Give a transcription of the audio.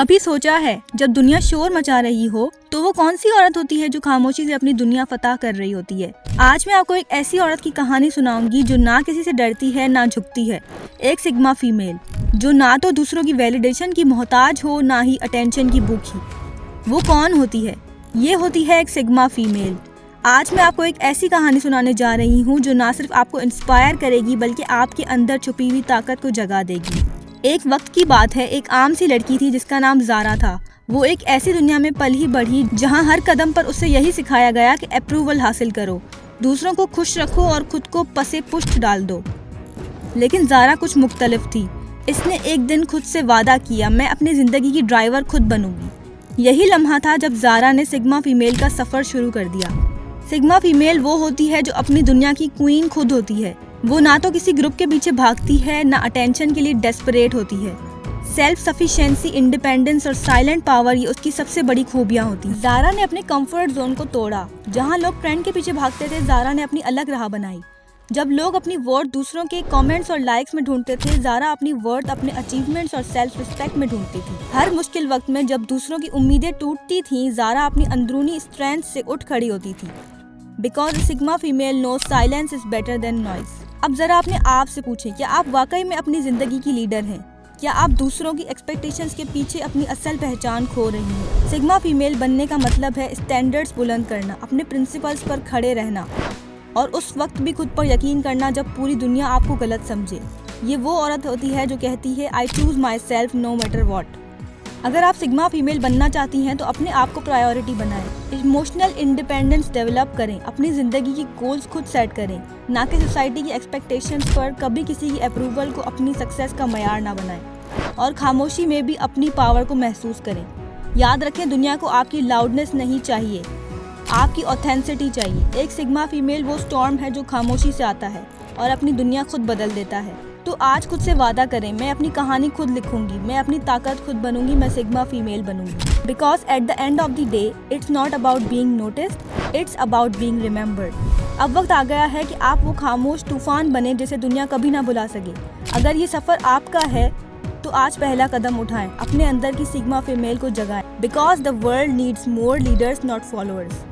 कभी सोचा है जब दुनिया शोर मचा रही हो तो वो कौन सी औरत होती है जो खामोशी से अपनी दुनिया फतह कर रही होती है। आज मैं आपको एक ऐसी औरत की कहानी सुनाऊंगी जो ना किसी से डरती है ना झुकती है। एक सिग्मा फीमेल जो ना तो दूसरों की वैलिडेशन की मोहताज हो ना ही अटेंशन की भूखी। वो कौन होती है? ये होती है एक सिग्मा फीमेल। आज मैं आपको एक ऐसी कहानी सुनाने जा रही हूँ जो ना सिर्फ आपको इंस्पायर करेगी बल्कि आपके अंदर छुपी हुई ताकत को जगा देगी। एक वक्त की बात है, एक आम सी लड़की थी जिसका नाम ज़ारा था। वो एक ऐसी दुनिया में पली बढ़ी जहाँ हर कदम पर उसे यही सिखाया गया कि अप्रूवल हासिल करो, दूसरों को खुश रखो और खुद को पसे पुष्ट डाल दो। लेकिन ज़ारा कुछ मुख्तलिफ थी। इसने एक दिन खुद से वादा किया, मैं अपनी ज़िंदगी की ड्राइवर खुद बनूंगी। यही लम्हा था जब ज़ारा ने सिग्मा फीमेल का सफ़र शुरू कर दिया। सिग्मा फीमेल वो होती है जो अपनी दुनिया की क्वीन खुद होती है। वो ना तो किसी ग्रुप के पीछे भागती है ना अटेंशन के लिए डेस्परेट होती है। सेल्फ सफिशिएंसी, इंडिपेंडेंस और साइलेंट पावर ये उसकी सबसे बड़ी खूबियाँ होती हैं। ज़ारा ने अपने कंफर्ट जोन को तोड़ा। जहाँ लोग ट्रेंड के पीछे भागते थे, ज़ारा ने अपनी अलग राह बनाई। जब लोग अपनी वर्थ दूसरों के कमेंट्स और लाइक्स में ढूंढते थे, ज़ारा अपनी वर्थ अपने अचीवमेंट्स और सेल्फ रिस्पेक्ट में ढूंढती थी। हर मुश्किल वक्त में जब दूसरों की उम्मीदें टूटती थीं, ज़ारा अपनी अंदरूनी स्ट्रेंथ से उठ खड़ी होती थी। Because sigma female knows silence is better than noise. अब जरा अपने आप से पूछें, क्या आप वाकई में अपनी जिंदगी की लीडर हैं? क्या आप दूसरों की एक्सपेक्टेशंस के पीछे अपनी असल पहचान खो रही हैं? सिग्मा फीमेल बनने का मतलब है स्टैंडर्ड्स बुलंद करना, अपने प्रिंसिपल्स पर खड़े रहना और उस वक्त भी खुद पर यकीन करना जब पूरी दुनिया आपको गलत समझे। ये वो औरत होती है जो कहती है I choose myself no matter what. अगर आप सिग्मा फीमेल बनना चाहती हैं तो अपने आप को प्रायोरिटी बनाएं, इमोशनल इंडिपेंडेंस डेवलप करें, अपनी ज़िंदगी की गोल्स खुद सेट करें, ना कि सोसाइटी की एक्सपेक्टेशंस पर कभी किसी की अप्रूवल को अपनी सक्सेस का मयार ना बनाएं। और खामोशी में भी अपनी पावर को महसूस करें। याद रखें, दुनिया को आपकी लाउडनेस नहीं चाहिए, आपकी ऑथेंसिटी चाहिए। एक सिग्मा फीमेल वो स्टॉर्म है जो खामोशी से आता है और अपनी दुनिया खुद बदल देता है। तो आज खुद से वादा करें, मैं अपनी कहानी खुद लिखूंगी, मैं अपनी ताकत खुद बनूंगी, मैं सिग्मा फीमेल बनूंगी। Because at the end of the day it's not about being noticed, it's about being remembered. अब वक्त आ गया है कि आप वो खामोश तूफान बने जिसे दुनिया कभी ना भुला सके। अगर ये सफ़र आपका है तो आज पहला कदम उठाएं, अपने अंदर की सिग्मा फीमेल को जगाएं। Because the world needs more leaders not followers.